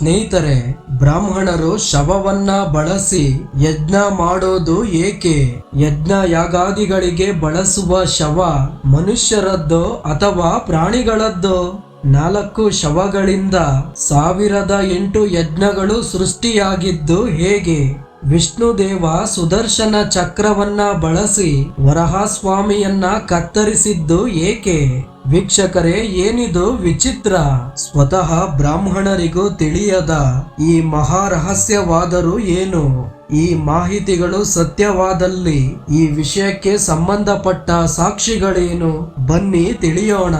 ಸ್ನೇಹಿತರೆ, ಬ್ರಾಹ್ಮಣರು ಶವವನ್ನ ಬಳಸಿ ಯಜ್ಞ ಮಾಡೋದು ಏಕೆ? ಯಜ್ಞ ಯಾಗಾದಿಗಳಿಗೆ ಬಳಸುವ ಶವ ಮನುಷ್ಯರದ್ದೋ ಅಥವಾ ಪ್ರಾಣಿಗಳದ್ದೋ? 4 ಶವಗಳಿಂದ 1008 ಯಜ್ಞಗಳು ಸೃಷ್ಟಿಯಾಗಿದ್ದು ಹೇಗೆ? ವಿಷ್ಣುದೇವ ಸುದರ್ಶನ ಚಕ್ರವನ್ನ ಬಳಸಿ ವರಹಸ್ವಾಮಿಯನ್ನ ಕತ್ತರಿಸಿದ್ದು ಏಕೆ? ವೀಕ್ಷಕರೇ, ಏನಿದು ವಿಚಿತ್ರ? ಸ್ವತಃ ಬ್ರಾಹ್ಮಣರಿಗೂ ತಿಳಿಯದ ಈ ಮಹಾರಹಸ್ಯವಾದರೂ ಏನು? ಈ ಮಾಹಿತಿಗಳು ಸತ್ಯವಾದಲ್ಲಿ ಈ ವಿಷಯಕ್ಕೆ ಸಂಬಂಧಪಟ್ಟ ಸಾಕ್ಷಿಗಳೇನು? ಬನ್ನಿ ತಿಳಿಯೋಣ.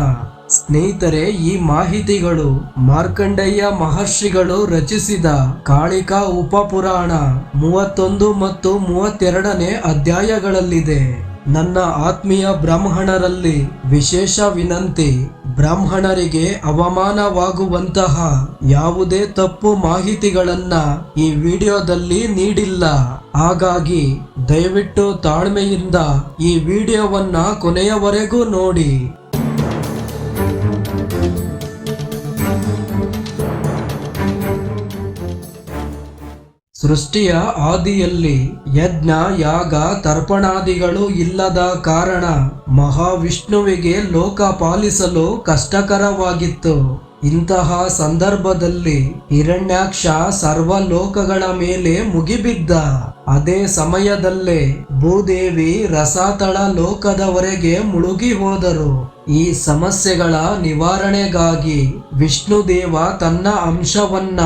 ಸ್ನೇಹಿತರೆ, ಈ ಮಾಹಿತಿಗಳು ಮಾರ್ಕಂಡೇಯ ಮಹರ್ಷಿಗಳು ರಚಿಸಿದ ಕಾಳಿಕಾ ಉಪಪುರಾಣ 31 ಮತ್ತು 32ನೇ ಅಧ್ಯಾಯಗಳಲ್ಲಿದೆ. ನನ್ನ ಆತ್ಮೀಯ ಬ್ರಾಹ್ಮಣರಲ್ಲಿ ವಿಶೇಷ ವಿನಂತಿ, ಬ್ರಾಹ್ಮಣರಿಗೆ ಅವಮಾನವಾಗುವಂತಹ ಯಾವುದೇ ತಪ್ಪು ಮಾಹಿತಿಗಳನ್ನ ಈ ವಿಡಿಯೋದಲ್ಲಿ ನೀಡಿಲ್ಲ. ಹಾಗಾಗಿ ದಯವಿಟ್ಟು ತಾಳ್ಮೆಯಿಂದ ಈ ವಿಡಿಯೋವನ್ನ ಕೊನೆಯವರೆಗೂ ನೋಡಿ. ಸೃಷ್ಟಿಯ ಆದಿಯಲ್ಲಿ ಯಜ್ಞ, ಯಾಗ, ತರ್ಪಣಾದಿಗಳು ಇಲ್ಲದ ಕಾರಣ ಮಹಾವಿಷ್ಣುವಿಗೆ ಲೋಕ ಪಾಲಿಸಲು ಕಷ್ಟಕರವಾಗಿತ್ತು. ಇಂತಹ ಸಂದರ್ಭದಲ್ಲಿ ಹಿರಣ್ಯಾಕ್ಷ ಸರ್ವಲೋಕಗಳ ಮೇಲೆ ಮುಗಿಬಿದ್ದ. ಅದೇ ಸಮಯದಲ್ಲೇ ಭೂದೇವಿ ರಸಾತಳ ಲೋಕದವರೆಗೆ ಮುಳುಗಿ ಹೋದರು. ಈ ಸಮಸ್ಯೆಗಳ ನಿವಾರಣೆಗಾಗಿ ವಿಷ್ಣುದೇವ ತನ್ನ ಅಂಶವನ್ನ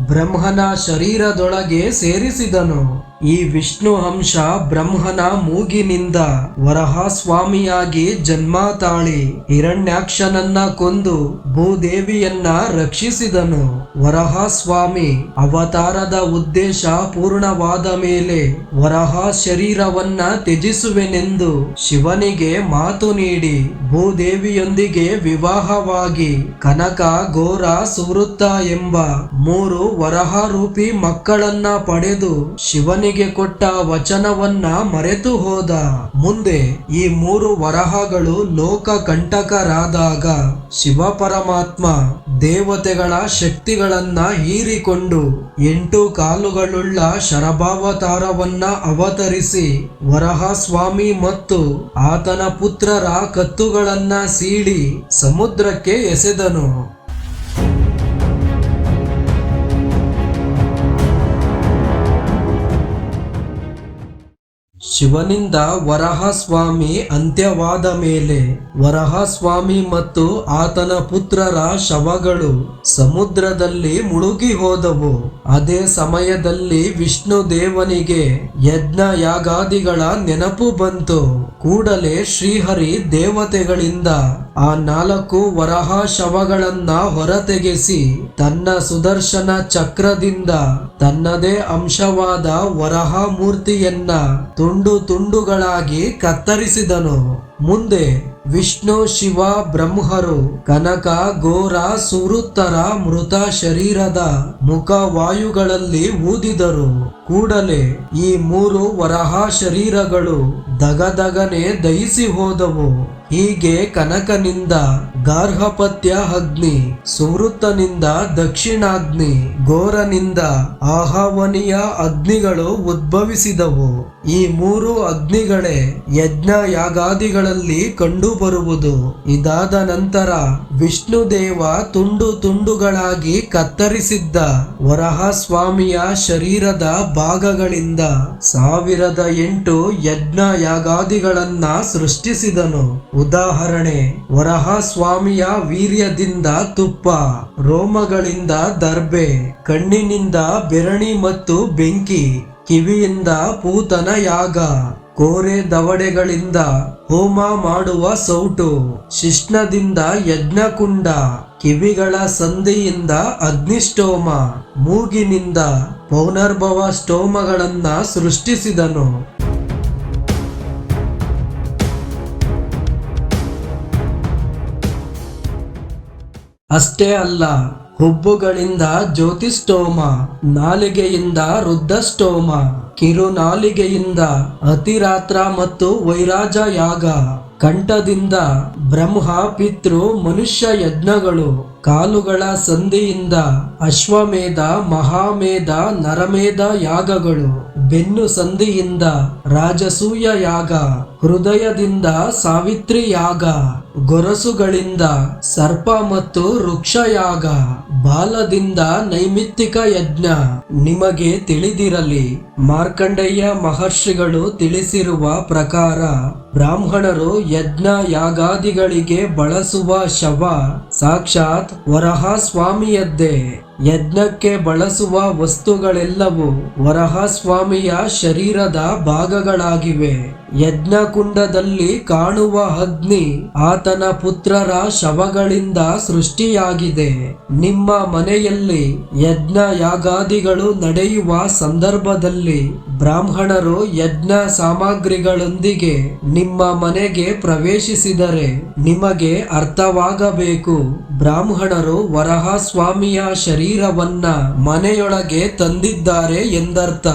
ಬ್ರಹ್ಮನ ಶರೀರದೊಳಗೆ ಸೇರಿಸಿದನು. ಈ ವಿಷ್ಣು ಅಂಶ ಬ್ರಹ್ಮನ ಮೂಗಿನಿಂದ ವರಹಸ್ವಾಮಿಯಾಗಿ ಜನ್ಮ ತಾಳಿ ಹಿರಣ್ಯಾಕ್ಷನನ್ನ ಕೊಂದು ಭೂದೇವಿಯನ್ನ ರಕ್ಷಿಸಿದನು. ವರಹಸ್ವಾಮಿ ಅವತಾರದ ಉದ್ದೇಶ ಪೂರ್ಣವಾದ ಮೇಲೆ ವರಹ ಶರೀರವನ್ನ ತ್ಯಜಿಸುವೆನೆಂದು ಶಿವನಿಗೆ ಮಾತು ನೀಡಿ ಭೂದೇವಿಯೊಂದಿಗೆ ವಿವಾಹವಾಗಿ ಕನಕ, ಘೋರ, ಸುವೃತ್ತ ಎಂಬ 3 ವರಹ ರೂಪಿ ಮಕ್ಕಳನ್ನ ಪಡೆದು ಶಿವನಿಗೆ ಕೊಟ್ಟ ವಚನವನ್ನ ಮರೆತು ಹೋದ. ಮುಂದೆ ಈ 3 ವರಹಗಳು ಲೋಕ ಕಂಟಕರಾದಾಗ ಶಿವ ಪರಮಾತ್ಮ ದೇವತೆಗಳ ಶಕ್ತಿಗಳನ್ನ ಹೀರಿಕೊಂಡು 8 ಕಾಲುಗಳುಳ್ಳ ಶರಭಾವತಾರವನ್ನ ಅವತರಿಸಿ ವರಹಸ್ವಾಮಿ ಮತ್ತು ಆತನ ಪುತ್ರರ ಕತ್ತುಗಳನ್ನ ಸೀಳಿ ಸಮುದ್ರಕ್ಕೆ ಎಸೆದನು. ಶಿವನಿಂದ ವರಹಸ್ವಾಮಿ ಅಂತ್ಯವಾದ ಮೇಲೆ ವರಹಸ್ವಾಮಿ ಮತ್ತು ಆತನ ಪುತ್ರರ ಶವಗಳು ಸಮುದ್ರದಲ್ಲಿ ಮುಳುಗಿ ಹೋದವು. ಅದೇ ಸಮಯದಲ್ಲಿ ವಿಷ್ಣು ದೇವನಿಗೆ ಯಜ್ಞ ಯಾಗಾದಿಗಳ ನೆನಪು ಬಂತು. ಕೂಡಲೇ ಶ್ರೀಹರಿ ದೇವತೆಗಳಿಂದ ಆ 4 ವರಹ ಶವಗಳನ್ನ ಹೊರತೆಗೆಸಿ ತನ್ನ ಸುದರ್ಶನ ಚಕ್ರದಿಂದ ತನ್ನದೇ ಅಂಶವಾದ ವರಹ ಮೂರ್ತಿಯನ್ನ ತುಂಡು ತುಂಡುಗಳಾಗಿ ಕತ್ತರಿಸಿದನು. ಮುಂದೆ ವಿಷ್ಣು, ಶಿವ, ಬ್ರಹ್ಮರು ಕನಕ, ಘೋರ, ಸುವೃತ್ತರ ಮೃತ ಶರೀರದ ಮುಖ ವಾಯುಗಳಲ್ಲಿ ಊದಿದರು. ಕೂಡಲೇ ಈ 3 ವರಹ ಶರೀರಗಳು ದಗದಗನೆ ದಹಿಸಿ ಹೋದವು. ಹೀಗೆ ಕನಕನಿಂದ ಗಾರ್ಹಪತ್ಯ ಅಗ್ನಿ, ಸುವೃತ್ತನಿಂದ ದಕ್ಷಿಣಾಗ್ನಿ, ಘೋರನಿಂದ ಆಹವನೀಯ ಅಗ್ನಿಗಳು ಉದ್ಭವಿಸಿದವು. ಈ 3 ಅಗ್ನಿಗಳೇ ಯಜ್ಞ ಯಾಗಾದಿಗಳಲ್ಲಿ ಕಂಡು ಬರುವುದು. ಇದಾದ ನಂತರ ವಿಷ್ಣುದೇವ ತುಂಡು ತುಂಡುಗಳಾಗಿ ಕತ್ತರಿಸಿದ್ದ ವರಹಸ್ವಾಮಿಯ ಶರೀರದ ಭಾಗಗಳಿಂದ 1008 ಯಜ್ಞ ಯಾಗಾದಿಗಳನ್ನ ಸೃಷ್ಟಿಸಿದನು. ಉದಾಹರಣೆ, ವರಹಸ್ವಾಮಿಯ ವೀರ್ಯದಿಂದ ತುಪ್ಪ, ರೋಮಗಳಿಂದ ದರ್ಬೆ, ಕಣ್ಣಿನಿಂದ ಬೆರಣಿ ಮತ್ತು ಬೆಂಕಿ, ಕಿವಿಯಿಂದ ಪೂತನ ಯಾಗ, ಕೋರೆ ದವಡೆಗಳಿಂದ ಹೋಮ ಮಾಡುವ ಸೌಟು, ಶಿಶ್ನದಿಂದ ಯಜ್ಞಕುಂಡ, ಕಿವಿಗಳ ಸಂಧಿಯಿಂದ ಅಗ್ನಿಷ್ಟೋಮ, ಮೂಗಿನಿಂದ ಪೌನರ್ಭವ ಸ್ಟೋಮಗಳನ್ನ ಸೃಷ್ಟಿಸಿದನು. ಅಷ್ಟೇ ಅಲ್ಲ, ಹುಬ್ಬುಗಳಿಂದ ಜ್ಯೋತಿಷ್ಠೋಮ, ನಾಲಿಗೆಯಿಂದ ರುದ್ರಷ್ಟೋಮ, ಕಿರುನಾಲಿಗೆಯಿಂದ ಅತಿರಾತ್ರ ಮತ್ತು ವೈರಾಜ ಯಾಗ, ಕಂಠದಿಂದ ಬ್ರಹ್ಮ, ಪಿತೃ, ಮನುಷ್ಯ ಯಜ್ಞಗಳು, ಕಾಲುಗಳ ಸಂಧಿಯಿಂದ ಅಶ್ವಮೇಧ, ಮಹಾಮೇಧ, ನರಮೇಧ ಯಾಗಗಳು, ಬೆನ್ನು ಸಂಧಿಯಿಂದ ರಾಜಸೂಯ ಯಾಗ, ಹೃದಯದಿಂದ ಸಾವಿತ್ರಿ ಯಾಗ, ಗೊರಸುಗಳಿಂದ ಸರ್ಪ ಮತ್ತು ವೃಕ್ಷಯಾಗ, ಬಾಲದಿಂದ ನೈಮಿತ್ತಿಕ ಯಜ್ಞ. ನಿಮಗೆ ತಿಳಿದಿರಲಿ, ಮಾರ್ಕಂಡೇಯ ಮಹರ್ಷಿಗಳು ತಿಳಿಸಿರುವ ಪ್ರಕಾರ ಬ್ರಾಹ್ಮಣರು ಯಜ್ಞ ಯಾಗಾದಿಗಳಿಗೆ ಬಳಸುವ ಶವ ಸಾಕ್ಷಾತ್ ವರಹ ಸ್ವಾಮಿಯದ್ದೇ. ಯಜ್ಞಕ್ಕೆ ಬಳಸುವ ವಸ್ತುಗಳೆಲ್ಲವೂ ವರಹಸ್ವಾಮಿಯ ಶರೀರದ ಭಾಗಗಳಾಗಿವೆ. ಯಜ್ಞಕುಂಡದಲ್ಲಿ ಕಾಣುವ ಅಗ್ನಿ ಆತನ ಪುತ್ರರ ಶವಗಳಿಂದ ಸೃಷ್ಟಿಯಾಗಿದೆ. ನಿಮ್ಮ ಮನೆಯಲ್ಲಿ ಯಜ್ಞ ಯಾಗಾದಿಗಳು ನಡೆಯುವ ಸಂದರ್ಭದಲ್ಲಿ ಬ್ರಾಹ್ಮಣರು ಯಜ್ಞ ಸಾಮಗ್ರಿಗಳೊಂದಿಗೆ ನಿಮ್ಮ ಮನೆಗೆ ಪ್ರವೇಶಿಸಿದರೆ ನಿಮಗೆ ಅರ್ಥವಾಗಬೇಕು, ಬ್ರಾಹ್ಮಣರು ವರಹಸ್ವಾಮಿಯ ಶರೀರವನ್ನ ಮನೆಯೊಳಗೆ ತಂದಿದ್ದಾರೆ ಎಂದರ್ಥ.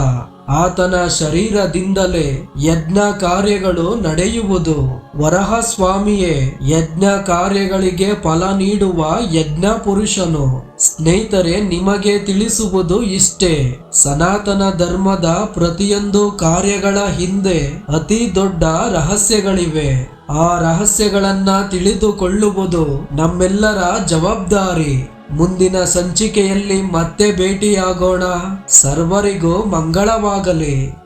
ಆತನ ಶರೀರದಿಂದಲೇ ಯಜ್ಞ ಕಾರ್ಯಗಳು ನಡೆಯುವುದು. ವರಹಸ್ವಾಮಿಯೇ ಯಜ್ಞ ಕಾರ್ಯಗಳಿಗೆ ಫಲ ನೀಡುವ ಯಜ್ಞ ಪುರುಷನು. ಸ್ನೇಹಿತರೆ, ನಿಮಗೆ ತಿಳಿಸುವುದು ಇಷ್ಟೇ. ಸನಾತನ ಧರ್ಮದ ಪ್ರತಿಯೊಂದು ಕಾರ್ಯಗಳ ಹಿಂದೆ ಅತಿ ದೊಡ್ಡ ರಹಸ್ಯಗಳಿವೆ. ಆ ರಹಸ್ಯಗಳನ್ನ ತಿಳಿದುಕೊಳ್ಳುವುದು ನಮ್ಮೆಲ್ಲರ ಜವಾಬ್ದಾರಿ. ಮುಂದಿನ ಸಂಚಿಕೆಯಲ್ಲಿ ಮತ್ತೆ ಭೇಟಿಯಾಗೋಣ. ಸರ್ವರಿಗೂ ಮಂಗಳವಾಗಲಿ.